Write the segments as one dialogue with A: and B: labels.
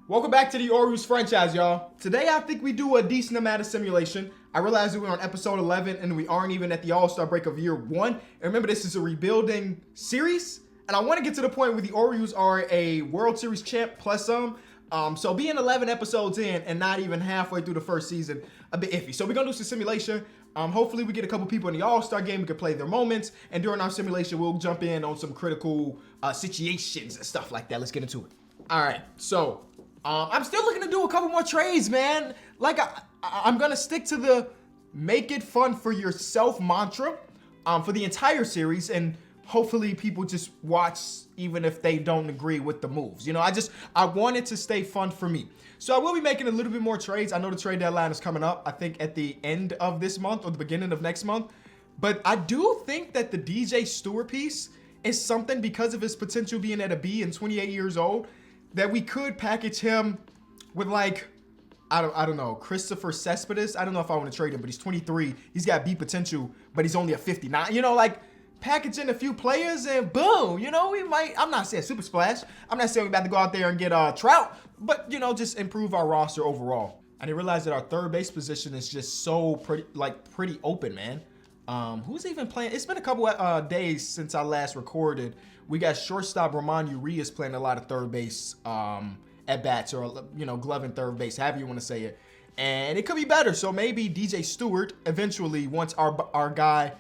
A: Welcome back to the Orioles franchise, y'all. Today, I think we do a decent amount of simulation. I realize that we're on episode 11 and we aren't even at the All-Star break of year 1. And remember, this is a rebuilding series. And I want to get to the point where the Orioles are a World Series champ plus some. So being 11 episodes in and not even halfway through the first season, a bit iffy. So we're going to do some simulation. Hopefully we get a couple people in the All-Star game. We can play their moments. And during our simulation, we'll jump in on some critical situations and stuff like that. Let's get into it. All right, so I'm still looking to do a couple more trades, man. Like, I'm going to stick to the make it fun for yourself mantra for the entire series. And hopefully people just watch even if they don't agree with the moves. You know, I want it to stay fun for me. So I will be making a little bit more trades. I know the trade deadline is coming up, I think at the end of this month or the beginning of next month. But I do think that the DJ Stewart piece is something, because of his potential being at a B and 28 years old, that we could package him with, like, I don't know, Christopher Cespedes. I don't know if I want to trade him, but he's 23. He's got B potential, but he's only a 59. You know, like, package in a few players and boom, you know, we might, I'm not saying super splash. I'm not saying we're about to go out there and get Trout, but, you know, just improve our roster overall. I didn't realize that our third base position is just so pretty open, man. Who's even playing? It's been a couple days since I last recorded. We got shortstop Ramon Urias playing a lot of third base at bats, or, you know, glove and third base, however you want to say it. And it could be better. So maybe DJ Stewart eventually, once our guy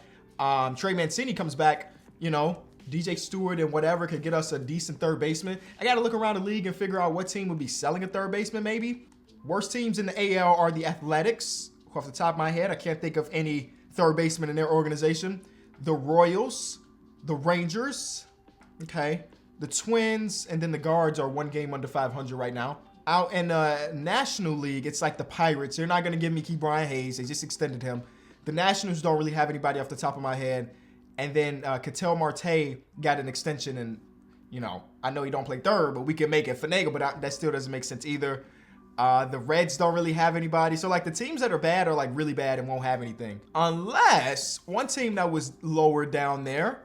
A: Trey Mancini comes back, you know, DJ Stewart and whatever could get us a decent third baseman. I got to look around the league and figure out what team would be selling a third baseman maybe. Worst teams in the AL are the Athletics. Off the top of my head, I can't think of any third baseman in their organization. The Royals, the Rangers, okay, the Twins, and then the Guards are one game under 500 right now. Out in the National League, it's like the Pirates. They're not going to give me Ke'Bryan Hayes. They just extended him. The Nationals don't really have anybody off the top of my head. And then Ketel Marte got an extension, and, you know, I know he don't play third, but we can make it finagle, but that still doesn't make sense either. The Reds don't really have anybody. So, like, the teams that are bad are, like, really bad and won't have anything. Unless one team that was lower down there,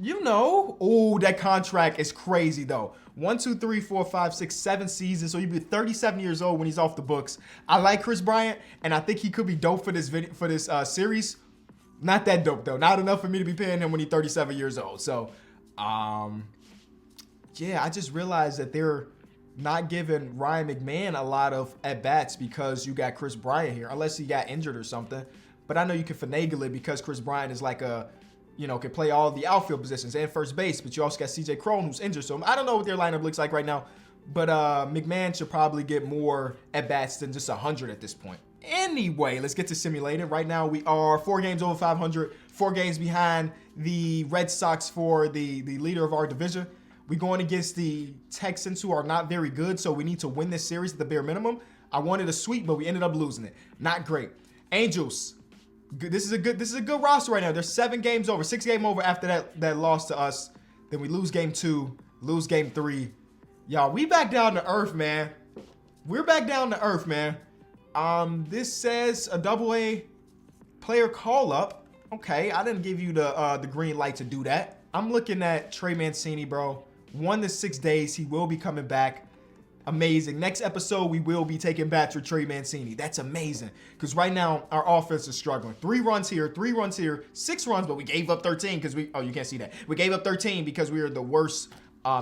A: you know, oh, that contract is crazy, though. 1, 2, 3, 4, 5, 6, 7 seasons. So he'd be 37 years old when he's off the books. I like Chris Bryant, and I think he could be dope for this series. Not that dope, though. Not enough for me to be paying him when he's 37 years old. So, yeah, I just realized that they're not giving Ryan McMahon a lot of at-bats because you got Chris Bryant here, unless he got injured or something. But I know you can finagle it because Chris Bryant is like a, you know, can play all the outfield positions and first base, but you also got CJ Cron, who's injured. So I don't know what their lineup looks like right now, but McMahon should probably get more at-bats than just 100 at this point. Anyway, let's get to simulating. Right now, we are 4 games over 500, 4 games behind the Red Sox for the leader of our division. We're going against the Texans, who are not very good, so we need to win this series at the bare minimum. I wanted a sweep, but we ended up losing it. Not great. Angels. This is a good roster right now. They're 7 games over, 6 games over after that loss to us. Then we lose game 2, lose game 3. Y'all, we back down to earth, man. We're back down to earth, man. This says a AA player call up. Okay, I didn't give you the green light to do that. I'm looking at Trey Mancini, bro. 1 to 6 days, he will be coming back. Amazing. Next episode, we will be taking back to Trey Mancini. That's amazing. Because right now, our offense is struggling. 3 runs here, 3 runs here, 6 runs, but we gave up 13 because oh, you can't see that. We gave up 13 because we are the worst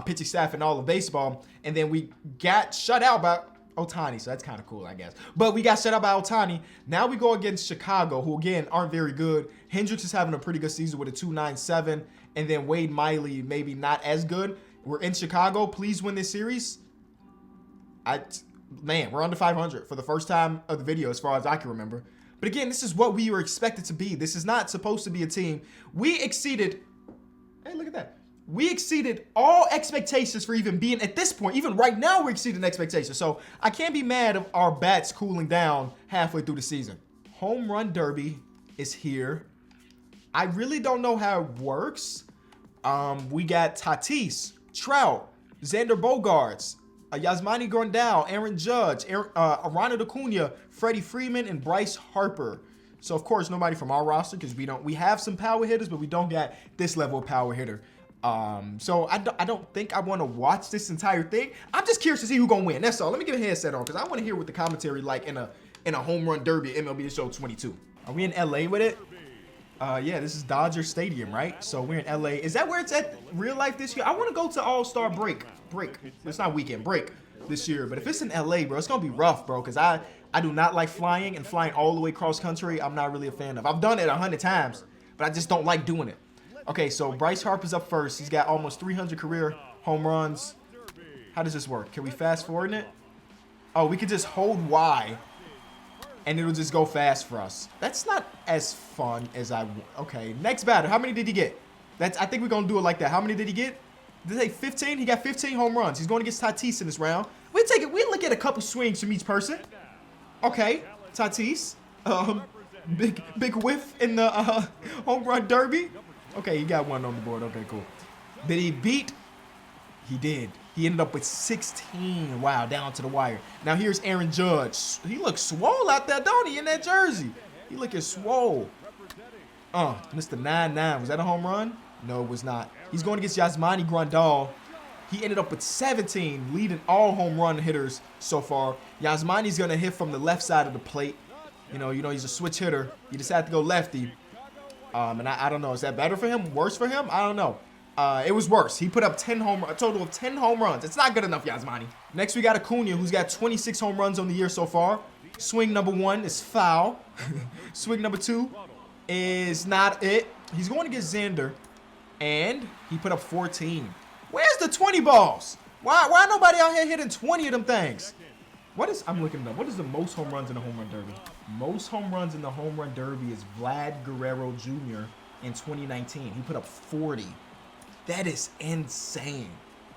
A: pitching staff in all of baseball. And then we got shut out by Ohtani, so that's kind of cool, I guess. But we got shut out by Ohtani. Now we go against Chicago, who, again, aren't very good. Hendricks is having a pretty good season with a 2.97. And then Wade Miley, maybe not as good. We're in Chicago. Please win this series. Man, we're under 500 for the first time of the video as far as I can remember. But again, this is what we were expected to be. This is not supposed to be a team. We exceeded, hey, look at that. We exceeded all expectations for even being at this point. Even right now, we're exceeding expectations. So I can't be mad of our bats cooling down halfway through the season. Home Run Derby is here. I really don't know how it works. We got Tatis, Trout, Xander Bogaerts, Yasmani Grandal, Aaron Judge, Ronald Acuna, Freddie Freeman, and Bryce Harper. So, of course, nobody from our roster because we have some power hitters, but we don't got this level of power hitter. So I don't think I want to watch this entire thing. I'm just curious to see who's gonna win. That's all. Let me get a headset on because I want to hear what the commentary like in a home run derby at MLB The Show 22. Are we in LA with it? Yeah, this is Dodger Stadium, right? So we're in LA. Is that where it's at real life this year? I want to go to All-Star break. It's not weekend break this year, but if it's in LA, bro, it's gonna be rough, bro, because I do not like flying, and flying all the way cross country I'm not really a fan of. I've done it 100 times, but I just don't like doing it. Okay, so Bryce Harper's up first. He's got almost 300 career home runs. How does this work? Can we fast forward it? Oh, we could just hold Y and it'll just go fast for us. That's not as fun as okay, next batter. How many did he get? I think we're gonna do it like that. How many did he get? Did they 15? He got 15 home runs. He's going against Tatis in this round. We look at a couple swings from each person. Okay, Tatis. Big whiff in the home run derby. Okay, he got one on the board. Okay, cool. Did he beat? He did. He ended up with 16. Wow, down to the wire. Now here's Aaron Judge. He looks swole out there, don't he, in that jersey? He looking swole. Mr. 9-9. Was that a home run? No, it was not. He's going against Yasmani Grandal. He ended up with 17, leading all home run hitters so far. Yasmani's going to hit from the left side of the plate. You know, he's a switch hitter. He decided to go lefty. And I don't know. Is that better for him? Worse for him? I don't know. It was worse. He put up a total of 10 home runs. It's not good enough, Yasmani. Next, we got Acuna, who's got 26 home runs on the year so far. Swing number 1 is foul. Swing number 2 is not it. He's going against Xander, and he put up 14. Where's the 20 balls? Why nobody out here hitting 20 of them things? I'm looking up. What is the most home runs in the home run derby? Most home runs in the home run derby is Vlad Guerrero Jr. in 2019. He put up 40. That is insane.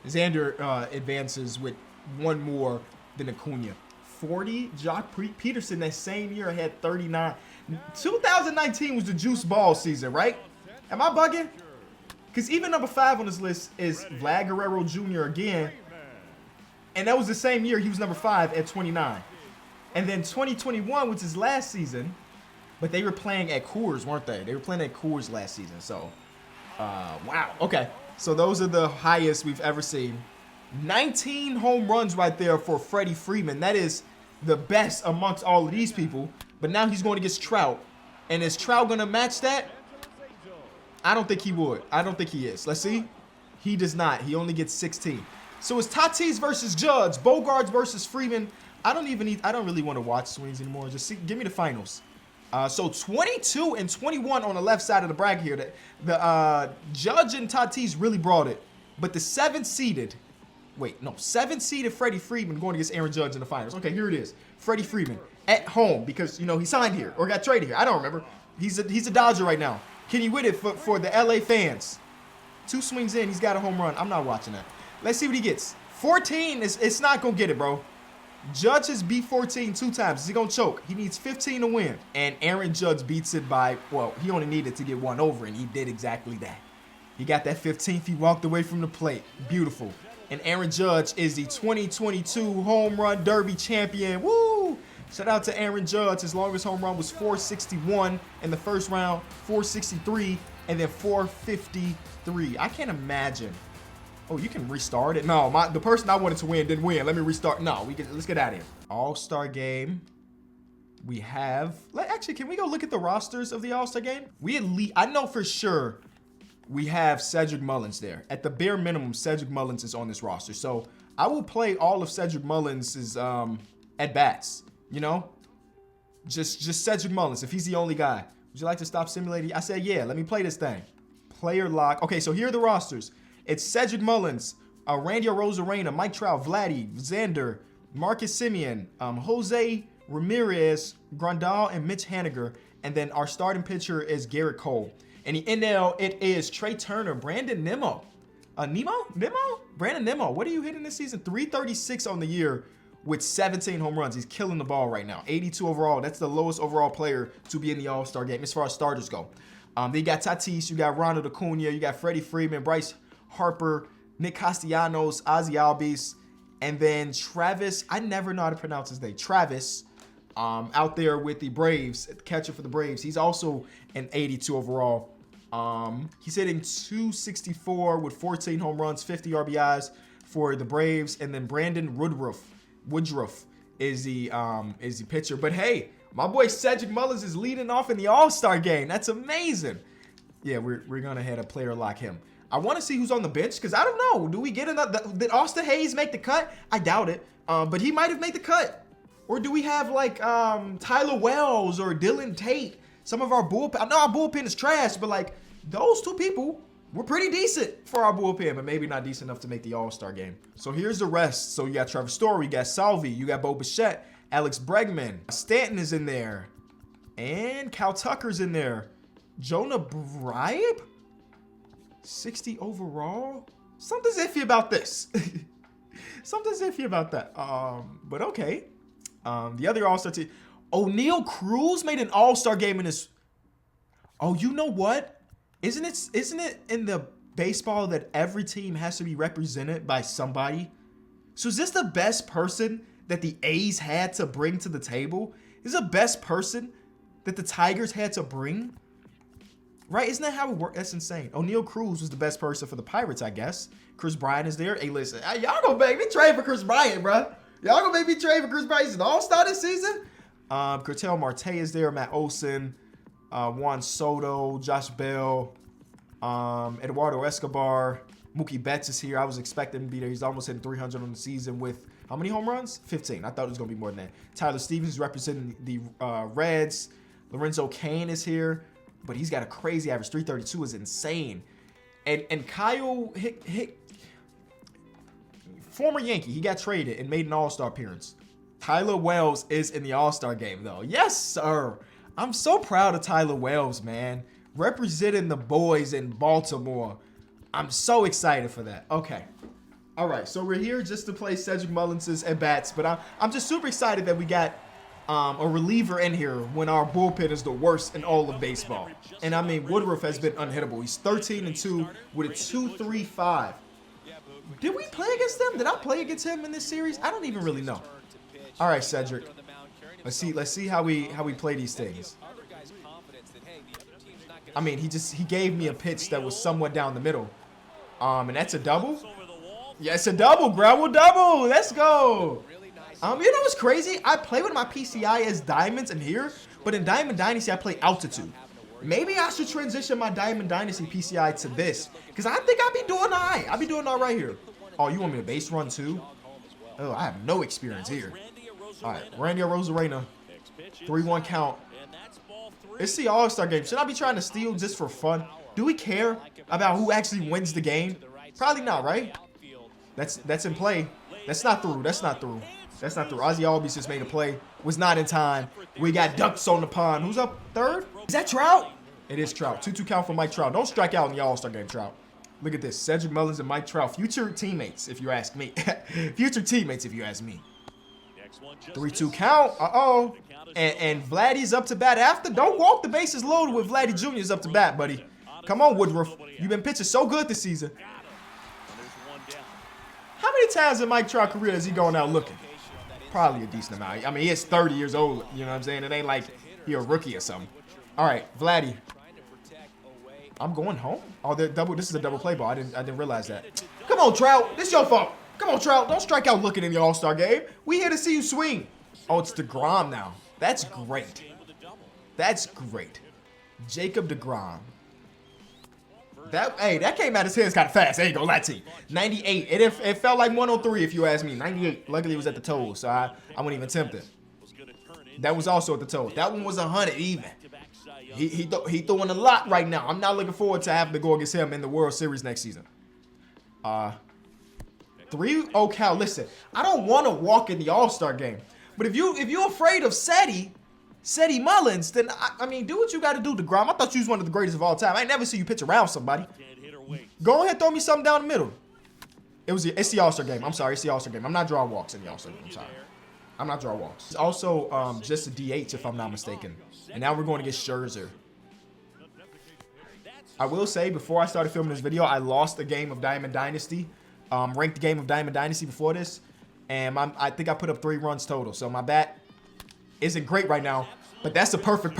A: Xander advances with one more than Acuna. 40. Jock Peterson that same year had 39. 2019 was the juice ball season, right? Am I bugging? Because even number 5 on this list is Vlad Guerrero Jr. again. And that was the same year he was number 5 at 29. And then 2021, which is last season, but they were playing at Coors, weren't they? They were playing at Coors last season. So, wow. Okay. So those are the highest we've ever seen. 19 home runs right there for Freddie Freeman. That is the best amongst all of these people. But now he's going against Trout. And is Trout going to match that? I don't think he would. I don't think he is. Let's see. He does not. He only gets 16. So it's Tatis versus Judge, Bogarts versus Freeman. I don't really want to watch swings anymore. Just give me the finals. So 22 and 21 on the left side of the bracket here. The Judge and Tatis really brought it. But the 7-seeded Freddie Freeman going against Aaron Judge in the finals. Okay, here it is. Freddie Freeman at home because, he signed here or got traded here. I don't remember. He's a Dodger right now. Can he win it for the LA fans? 2 swings in, he's got a home run. I'm not watching that. Let's see what he gets. 14, it's not going to get it, bro. Judge has beat 14 2 times. Is he going to choke? He needs 15 to win. And Aaron Judge beats it by, he only needed to get 1 over, and he did exactly that. He got that 15th. He walked away from the plate. Beautiful. And Aaron Judge is the 2022 Home Run Derby champion. Woo! Shout out to Aaron Judge. His longest home run was 461 in the first round, 463, and then 453. I can't imagine. Oh, you can restart it? No, the person I wanted to win didn't win. Let me restart. No, let's get out of here. All-Star game. We have... Actually, can we go look at the rosters of the All-Star game? I know for sure we have Cedric Mullins there. At the bare minimum, Cedric Mullins is on this roster. So I will play all of Cedric Mullins' at-bats. Just Cedric Mullins, if he's the only guy. Would you like to stop simulating? I said, yeah, let me play this thing. Player lock. Okay, so here are the rosters. It's Cedric Mullins, Randy Arozarena, Mike Trout, Vladdy, Xander, Marcus Semien, Jose Ramirez, Grandal, and Mitch Haniger. And then our starting pitcher is Garrett Cole. And the NL, it is Trey Turner, Brandon Nimmo. Brandon Nimmo, what are you hitting this season? 336 on the year with 17 home runs. He's killing the ball right now. 82 overall. That's the lowest overall player to be in the All-Star game as far as starters go. Then you got Tatis, you got Ronald Acuna, you got Freddie Freeman, Bryce Harper, Nick Castellanos, Ozzy Albies, and then Travis. I never know how to pronounce his name. Travis, out there with the Braves, catcher for the Braves. He's also an 82 overall. He's hitting 264 with 14 home runs, 50 RBIs for the Braves. And then Brandon Woodruff is the pitcher. But hey, my boy Cedric Mullins is leading off in the All-Star game. That's amazing. Yeah, we're gonna have a player like him. I want to see who's on the bench because I don't know. Do we get another? Did Austin Hayes make the cut? I doubt it. But he might have made the cut. Or do we have like Tyler Wells or Dylan Tate? Some of our bullpen. I know our bullpen is trash, but like those two people were pretty decent for our bullpen, but maybe not decent enough to make the All-Star game. So here's the rest. So you got Trevor Story, you got Salvi, you got Bo Bichette, Alex Bregman, Stanton is in there, and Cal Tucker's in there. Jonah Bribe? 60 overall? Something's iffy about this. Something's iffy about that. But okay. The other All-Star team. O'Neal Cruz made an All-Star game in this. Oh, you know what? Isn't it in the baseball that every team has to be represented by somebody? So is this the best person that the A's had to bring to the table? Is this the best person that the Tigers had to bring? Right? Isn't that how it works? That's insane. O'Neal Cruz was the best person for the Pirates, I guess. Chris Bryant is there. Hey, listen, y'all gonna make me trade for Chris Bryant, bro. Y'all gonna make me trade for Chris Bryant. He's an all-star this season. Cortel Marte is there. Matt Olson, Juan Soto, Josh Bell, Eduardo Escobar. Mookie Betts is here. I was expecting him to be there. He's almost hitting 300 on the season with how many home runs? 15. I thought it was gonna be more than that. Tyler Stevens representing the Reds. Lorenzo Cain is here. But he's got a crazy average. 332 is insane. And Kyle Hick, former Yankee, he got traded and made an All-Star appearance. Tyler Wells is in the All-Star game, though. Yes, sir. I'm so proud of Tyler Wells, man. Representing the boys in Baltimore. I'm so excited for that. Okay. All right, so we're here just to play Cedric Mullins' at-bats. But I'm just super excited that we got a reliever in here when our bullpen is the worst in all of baseball. And I mean, Woodruff has been unhittable. He's 13-2 with a 2.35. Did we play against them? Did I play against him in this series? I don't even really know. All right, Cedric. Let's see how we play these things. I mean, he gave me a pitch that was somewhat down the middle. And that's a double? Yeah, it's a double, gravel double. Let's go. You know what's crazy? I play with my PCI as Diamonds in here, but in Diamond Dynasty, I play Altitude. Maybe I should transition my Diamond Dynasty PCI to this, because I think I'll be doing all right. I'll be doing all right here. Oh, you want me to base run too? Oh, I have no experience here. All right, Randy Arozarena, 3-1 count. It's the All-Star game. Should I be trying to steal just for fun? Do we care about who actually wins the game? Probably not, right? That's in play. That's not through. That's not through. That's not through. Ozzy Albies just made a play. Was not in time. We got ducks on the pond. Who's up third? Is that Trout? It is Trout. 2-2 count for Mike Trout. Don't strike out in the All-Star game, Trout. Look at this. Cedric Mullins and Mike Trout. Future teammates, if you ask me. Future teammates, if you ask me. 3-2 count. Uh-oh. And Vladdy's up to bat after. Don't walk the bases loaded with Vladdy Jr. is up to bat, buddy. Come on, Woodruff. You've been pitching so good this season. How many times in Mike Trout's career is he going out looking? Probably a decent amount. I mean, he is 30 years old. You know what I'm saying? It ain't like he a rookie or something. All right, Vladdy. I'm going home. Oh, this is a double play ball. I didn't realize that. Come on, Trout. This your fault. Come on, Trout. Don't strike out looking in the All-Star game. We here to see you swing. Oh, it's DeGrom now. That's great. That's great. Jacob DeGrom. That came out his hands kind of fast. There you go, Latin. 98. It felt like 103 if you ask me. 98. Luckily, it was at the toes, so I wasn't even tempted. That was also at the toes. That one was 100 even. He throwing a lot right now. I'm not looking forward to having to go against him in the World Series next season. 3-0 count. Listen, I don't want to walk in the All-Star game, but if you're afraid of Ceddy Mullins, then I mean, do what you got to do, DeGrom. I thought you was one of the greatest of all time. I ain't never see you pitch around somebody. Go ahead, throw me something down the middle. It's the All-Star game. I'm sorry, it's the All-Star game. I'm not drawing walks in the All-Star game. I'm sorry. I'm not drawing walks. It's also just a DH, if I'm not mistaken. And now we're going to get Scherzer. I will say, before I started filming this video, I lost a game of Diamond Dynasty. Ranked game of Diamond Dynasty before this. And I think I put up 3 runs total. So my bat isn't great right now. But that's a perfect.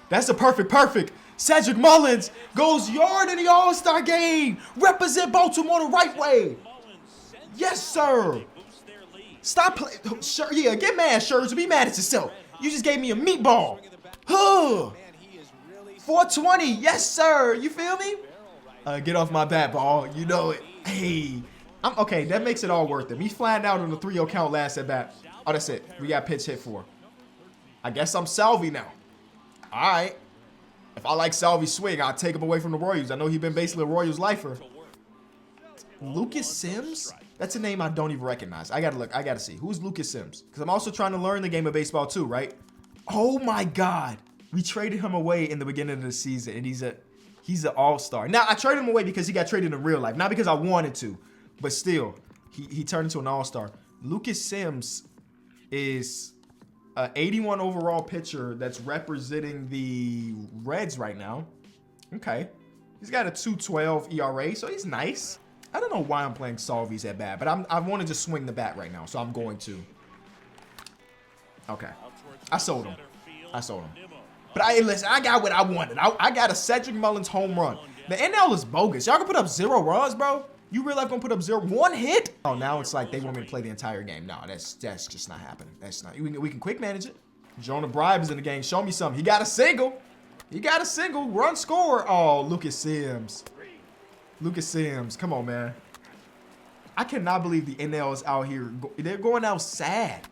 A: That's a perfect. Cedric Mullins goes yard in the All-Star game. Represent Baltimore the right way. Yes, sir. Stop playing. Sure, yeah, get mad, Scherzer. Be mad at yourself. You just gave me a meatball. Huh. 420. Yes, sir. You feel me? Get off my bat, ball. You know it. Hey. I'm okay. That makes it all worth it. Me flying out on the 3-0 count last at bat. Oh, that's it. We got pitch hit 4. I guess I'm Salvi now. All right. If I like Salvi's swing, I'll take him away from the Royals. I know he's been basically a Royals lifer. Lucas Sims? That's a name I don't even recognize. I gotta look. I gotta see. Who's Lucas Sims? Because I'm also trying to learn the game of baseball too, right? Oh my God. We traded him away in the beginning of the season, and he's an all-star. Now, I traded him away because he got traded in real life. Not because I wanted to, but still, he turned into an all-star. Lucas Sims is an 81 overall pitcher that's representing the Reds right now. Okay. He's got a 2.12 ERA, so he's nice. I don't know why I'm playing Salvi's at bat, but I want to just swing the bat right now, so I'm going to. Okay. I sold him. But listen, I got what I wanted. I got a Cedric Mullins home run. The NL is bogus. Y'all can put up 0 runs, bro. You real life gonna put up 1 hit? Oh, now it's like they want me to play the entire game. No, that's just not happening. That's not. We can quick manage it. Jonah Bribe is in the game. Show me something. He got a single. Run score. Oh, Lucas Sims. Come on, man. I cannot believe the NL is out here. They're going out sad.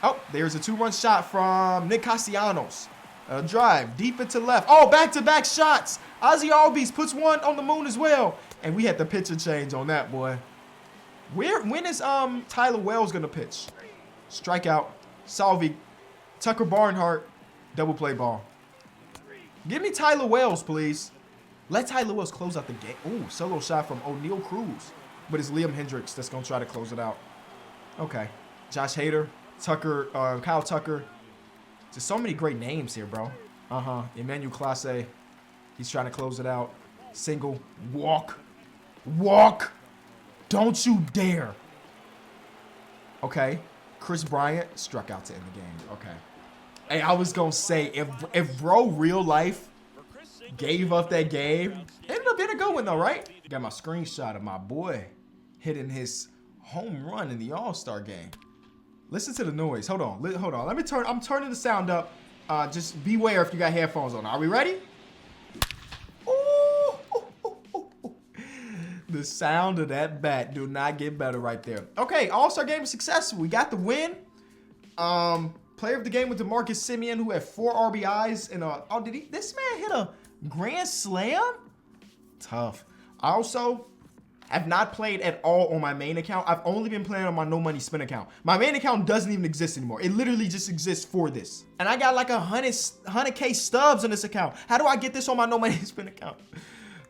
A: Oh, there's a 2-run shot from Nick Castellanos. A drive deep into left. Oh, back-to-back shots. Ozzie Albies puts one on the moon as well. And we had the pitcher change on that, boy. When is Tyler Wells going to pitch? Strikeout. Salvi. Tucker Barnhart. Double play ball. Give me Tyler Wells, please. Let Tyler Wells close out the game. Ooh, solo shot from O'Neal Cruz. But it's Liam Hendricks that's going to try to close it out. Okay. Josh Hader. Tucker. Kyle Tucker. There's so many great names here, bro. Emmanuel Clase. He's trying to close it out. Single. Walk. Don't you dare. Okay. Chris Bryant struck out to end the game. Okay. Hey, I was going to say, if bro real life gave up that game, it ended up being a good one though, right? Got my screenshot of my boy hitting his home run in the All-Star game. Listen to the noise. Hold on. Let me turn. I'm turning the sound up. Just beware if you got headphones on. Are we ready? Ooh. The sound of that bat do not get better right there. Okay, All-Star game is successful. We got the win. Player of the game with DeMarcus Simeon, who had 4 RBIs and oh, did he? This man hit a grand slam? Tough. I also have not played at all on my main account. I've only been playing on my no money spin account. My main account doesn't even exist anymore. It literally just exists for this. And I got like 100K stubs on this account. How do I get this on my no money spin account?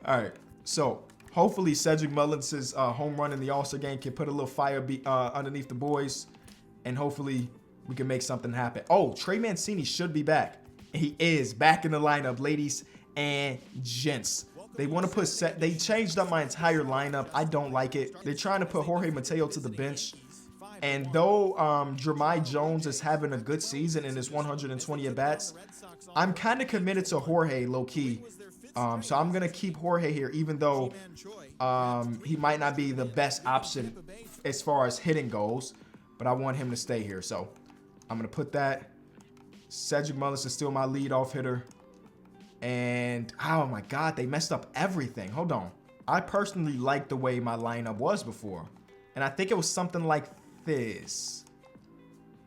A: All right. So hopefully Cedric Mullins' home run in the All-Star game can put a little fire underneath the boys. And hopefully we can make something happen. Oh, Trey Mancini should be back. He is back in the lineup, ladies and gents. They want to put they changed up my entire lineup. I don't like it. They're trying to put Jorge Mateo to the bench. And though Jermai Jones is having a good season in his 120 at-bats, I'm kind of committed to Jorge low-key. So I'm going to keep Jorge here, even though he might not be the best option as far as hitting goes. But I want him to stay here. So I'm going to put that. Cedric Mullins is still my leadoff hitter. And, oh my God, they messed up everything. Hold on. I personally like the way my lineup was before. And I think it was something like this.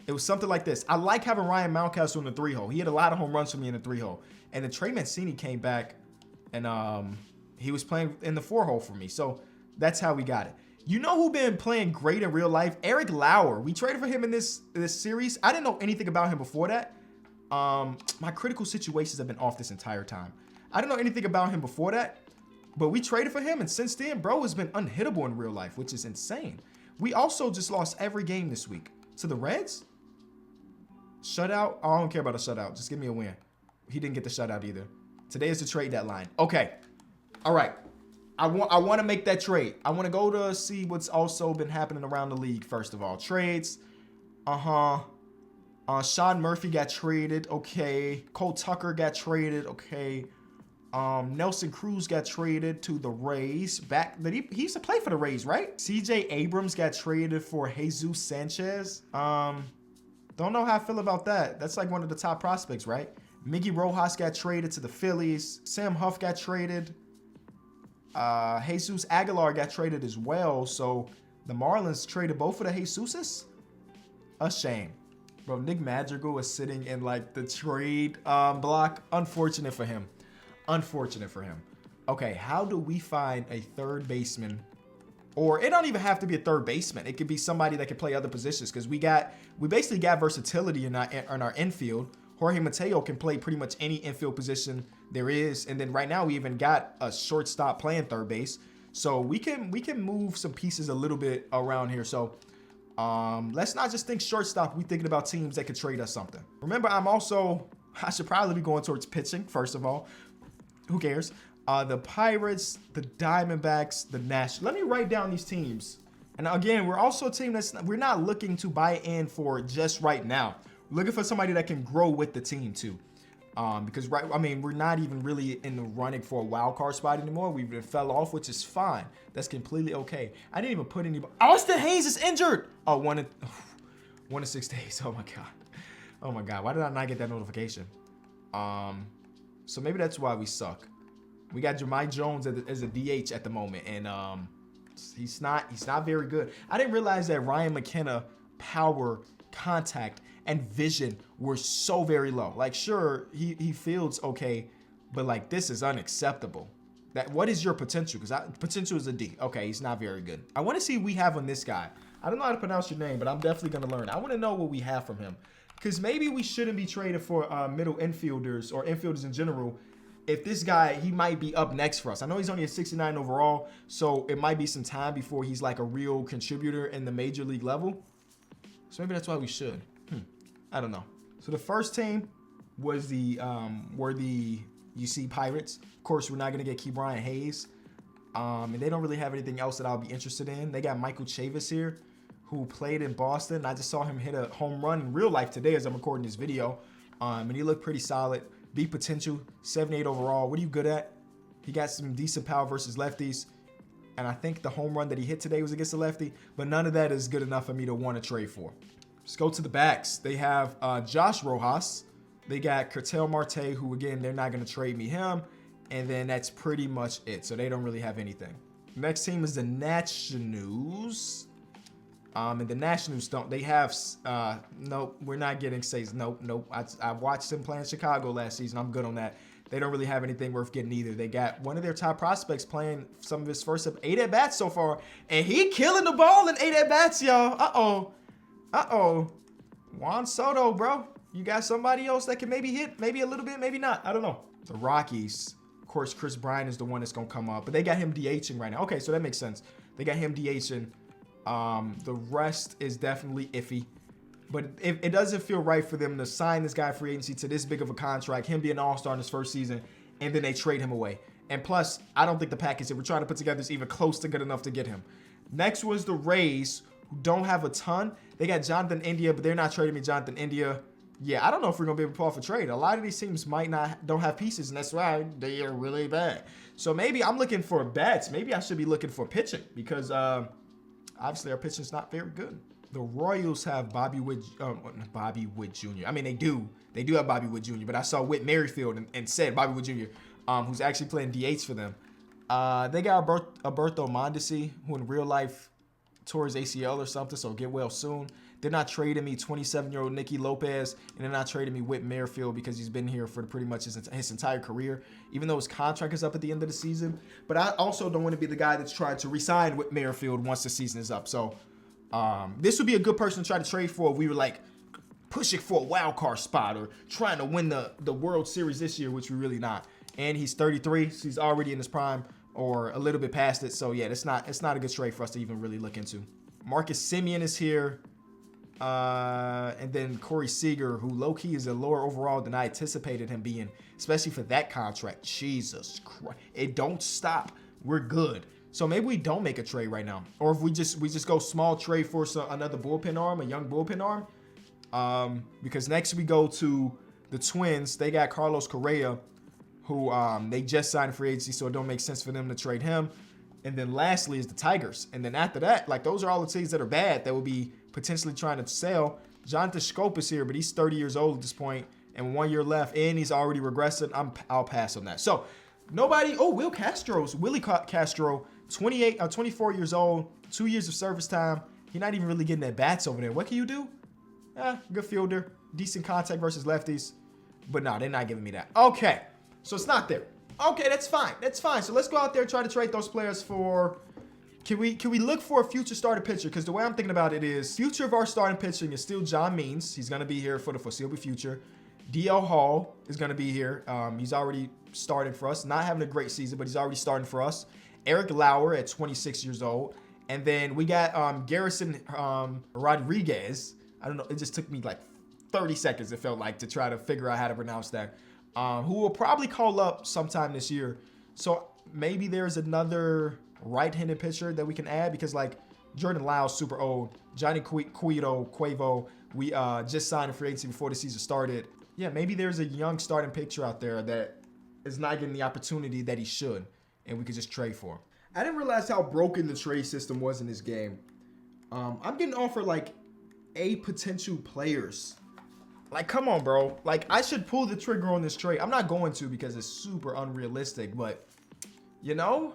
A: I like having Ryan Mountcastle in the 3-hole. He had a lot of home runs for me in the 3-hole. And then Trey Mancini came back and he was playing in the 4-hole for me. So that's how we got it. You know who been playing great in real life? Eric Lauer. We traded for him in this series. I didn't know anything about him before that. My critical situations have been off this entire time. I didn't know anything about him before that, but we traded for him, and since then, bro has been unhittable in real life, which is insane. We also just lost every game this week to the Reds. Shutout? Oh, I don't care about a shutout. Just give me a win. He didn't get the shutout either. Today is the trade deadline. Okay. All right. I want to make that trade. I want to go to see what's also been happening around the league, first of all. Trades. Sean Murphy got traded. Okay. Cole Tucker got traded. Okay. Nelson Cruz got traded to the Rays. He used to play for the Rays, right? CJ Abrams got traded for Jesus Sanchez. Don't know how I feel about that. That's like one of the top prospects, right? Miggy Rojas got traded to the Phillies. Sam Huff got traded. Jesus Aguilar got traded as well. So the Marlins traded both of the Jesuses? A shame. Bro, Nick Madrigal is sitting in like the trade block. Unfortunate for him. Unfortunate for him. Okay, how do we find a third baseman? Or it don't even have to be a third baseman. It could be somebody that can play other positions because we basically got versatility in our infield. Jorge Mateo can play pretty much any infield position there is. And then right now we even got a shortstop playing third base. So we can move some pieces a little bit around here. So let's not just think shortstop. We're thinking about teams that could trade us something. Remember, I should probably be going towards pitching, first of all. Who cares? The Pirates, the Diamondbacks, the Nationals. Let me write down these teams. And again, we're also a team we're not looking to buy in for just right now. We're looking for somebody that can grow with the team too. Because we're not even really in the running for a wild card spot anymore. We fell off, which is fine. That's completely okay. I didn't even put anybody. Austin Hayes is injured. Oh, 1 in 6 days. Oh my God. Oh my God. Why did I not get that notification? So maybe that's why we suck. We got Jahmai Jones as a DH at the moment, and he's not very good. I didn't realize that Ryan McKenna power, contact, and vision were so very low. Like, sure, he fields okay, but like this is unacceptable. What is your potential? Because potential is a D. Okay, he's not very good. I want to see what we have on this guy. I don't know how to pronounce your name, but I'm definitely gonna learn. I want to know what we have from him. Because maybe we shouldn't be traded for middle infielders or infielders in general. If this guy, he might be up next for us. I know he's only a 69 overall, so it might be some time before he's like a real contributor in the major league level. So maybe that's why we should. I don't know. So the first team was were the UC Pirates. Of course, we're not going to get Ke'Bryan Hayes. And they don't really have anything else that I'll be interested in. They got Michael Chavis here, who played in Boston. I just saw him hit a home run in real life today as I'm recording this video. And he looked pretty solid. Big potential, 78 overall. What are you good at? He got some decent power versus lefties. And I think the home run that he hit today was against a lefty. But none of that is good enough for me to want to trade for. Let's go to the backs. They have Josh Rojas. They got Ketel Marte, who, again, they're not going to trade me him. And then that's pretty much it. So they don't really have anything. Next team is the Nationals. And the Nationals they have, nope, we're not getting Says. Nope. I watched them play in Chicago last season. I'm good on that. They don't really have anything worth getting either. They got one of their top prospects playing some of his first 8 at-bats so far. And he killing the ball in 8 at-bats, y'all. Uh-oh. Juan Soto, bro. You got somebody else that can maybe hit, maybe a little bit, maybe not. I don't know. The Rockies, of course, Chris Bryant is the one that's going to come up. But they got him DHing right now. Okay, so that makes sense. They got him DHing. The rest is definitely iffy. But it doesn't feel right for them to sign this guy free agency to this big of a contract, him being an all-star in his first season, and then they trade him away. And plus, I don't think the package that we're trying to put together is even close to good enough to get him. Next was the Rays, who don't have a ton. They got Jonathan India, but they're not trading me Jonathan India. Yeah, I don't know if we're going to be able to pull off a trade. A lot of these teams don't have pieces, and that's why they are really bad. So maybe I'm looking for bats. Maybe I should be looking for pitching because obviously our pitching's not very good. The Royals have Bobby Witt Jr. I mean, they do have Bobby Witt Jr., but I saw Whit Merrifield and said Bobby Witt Jr., who's actually playing DH for them. They got Alberto Mondesi, who in real life tore his ACL or something, so get well soon. They're not trading me 27-year-old Nicky Lopez, and they're not trading me Whit Merrifield because he's been here for pretty much his entire career, even though his contract is up at the end of the season. But I also don't want to be the guy that's trying to re-sign Whit Merrifield once the season is up. So this would be a good person to try to trade for if we were like pushing for a wild card spot or trying to win the World Series this year, which we're really not. And he's 33, so he's already in his prime or a little bit past it. So yeah, it's not a good trade for us to even really look into. Marcus Semien is here. And then Corey Seager, who low-key is a lower overall than I anticipated him being, especially for that contract. Jesus Christ. It don't stop. We're good. So maybe we don't make a trade right now. Or if we just go small trade for another bullpen arm, a young bullpen arm. Because next we go to the Twins. They got Carlos Correa, who they just signed free agency, so it don't make sense for them to trade him. And then lastly is the Tigers. And then after that, like those are all the teams that are bad that will be potentially trying to sell. Jonathan Schoop is here, but he's 30 years old at this point and 1 year left, and he's already regressing. I'll pass on that. So nobody. Oh, Willie Castro, 24 years old, 2 years of service time. He's not even really getting at bats over there. What can you do? Good fielder, decent contact versus lefties, but no, they're not giving me that. Okay, so it's not there. Okay, that's fine. That's fine. So let's go out there and try to trade those players for. Can we look for a future starting pitcher? Because the way I'm thinking about it is, future of our starting pitching is still John Means. He's going to be here for the foreseeable future. DL Hall is going to be here. He's already started for us. Not having a great season, but he's already starting for us. Eric Lauer at 26 years old. And then we got Garrison Rodriguez. I don't know. It just took me like 30 seconds, it felt like, to try to figure out how to pronounce that. Who will probably call up sometime this year. So maybe there's another right-handed pitcher that we can add, because like Jordan Lyle's super old. Johnny Cuevo, we just signed a free agency before the season started. Yeah, maybe there's a young starting pitcher out there that is not getting the opportunity that he should, and we could just trade for him. I didn't realize how broken the trade system was in this game. I'm getting offered like 8 potential players. Like, come on, bro. Like, I should pull the trigger on this trade. I'm not going to because it's super unrealistic, but you know,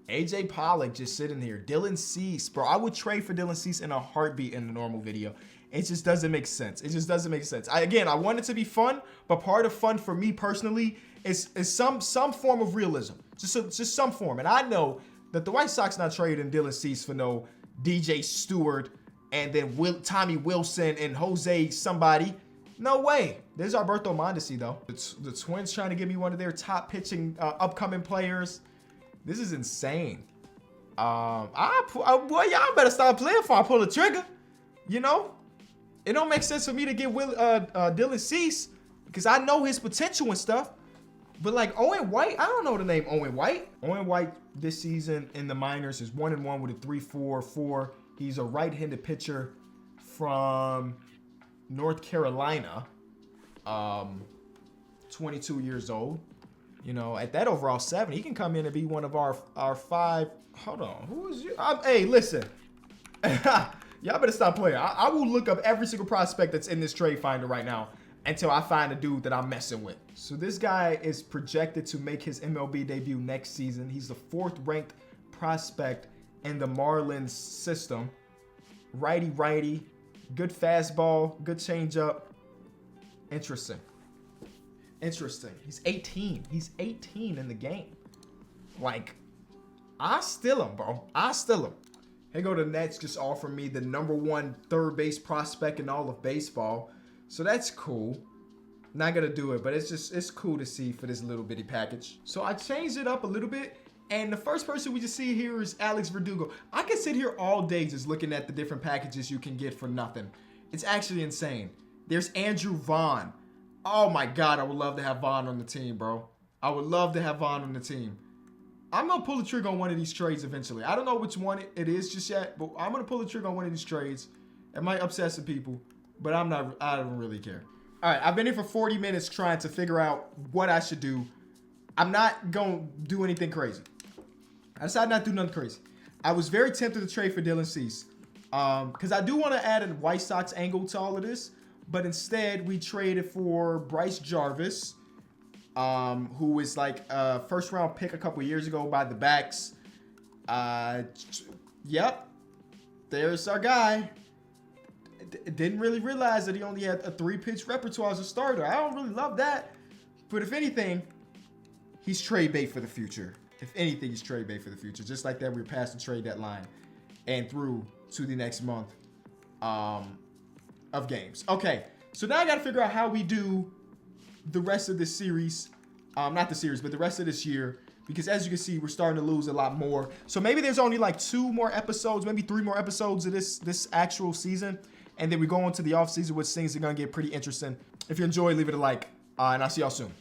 A: AJ Pollock just sitting here. Dylan Cease, bro. I would trade for Dylan Cease in a heartbeat in the normal video. It just doesn't make sense. It just doesn't make sense. I want it to be fun, but part of fun for me personally is some form of realism. Just some form. And I know that the White Sox not trading Dylan Cease for no DJ Stewart and then Tommy Wilson and Jose somebody. No way. There's Alberto Mondesi, though. The Twins trying to give me one of their top pitching upcoming players. This is insane. Boy, y'all better start playing before I pull the trigger. You know? It don't make sense for me to get Dylan Cease because I know his potential and stuff. But like Owen White, I don't know the name Owen White. Owen White this season in the minors is 1-1 with a 3.44. He's a right-handed pitcher from North Carolina, 22 years old. You know, at that overall 7, he can come in and be one of our 5. Hold on, who is you? Hey, listen, y'all better stop playing. I will look up every single prospect that's in this trade finder right now until I find a dude that I'm messing with. So this guy is projected to make his MLB debut next season. He's the 4th ranked prospect in the Marlins system. Righty, good fastball, good changeup. Interesting. He's 18. He's 18 in the game. Like, I still him, bro. Here go the Nets just offering me the #1 third base prospect in all of baseball. So that's cool. Not gonna do it, but it's cool to see for this little bitty package. So I changed it up a little bit. And the first person we just see here is Alex Verdugo. I could sit here all day just looking at the different packages you can get for nothing. It's actually insane. There's Andrew Vaughn. Oh my God, I would love to have Vaughn on the team, bro. I would love to have Vaughn on the team. I'm going to pull the trigger on one of these trades eventually. I don't know which one it is just yet, but I'm going to pull the trigger on one of these trades. It might upset some people, but I don't really care. All right, I've been here for 40 minutes trying to figure out what I should do. I'm not going to do anything crazy. I decided not to do nothing crazy. I was very tempted to trade for Dylan Cease because I do want to add a White Sox angle to all of this, but instead we traded for Bryce Jarvis, who is like a first-round pick a couple years ago by the Backs. Yep, there's our guy. Didn't really realize that he only had a 3-pitch repertoire as a starter. I don't really love that, but if anything, he's trade bait for the future. If anything, he's trade bait for the future. Just like that, we're past the trade deadline and through to the next month of games. Okay, so now I got to figure out how we do the rest of this series. Not the series, but the rest of this year. Because as you can see, we're starting to lose a lot more. So maybe there's only like 2 more episodes, maybe 3 more episodes of this actual season. And then we go into the off season, which things are going to get pretty interesting. If you enjoy, leave it a like. And I'll see y'all soon.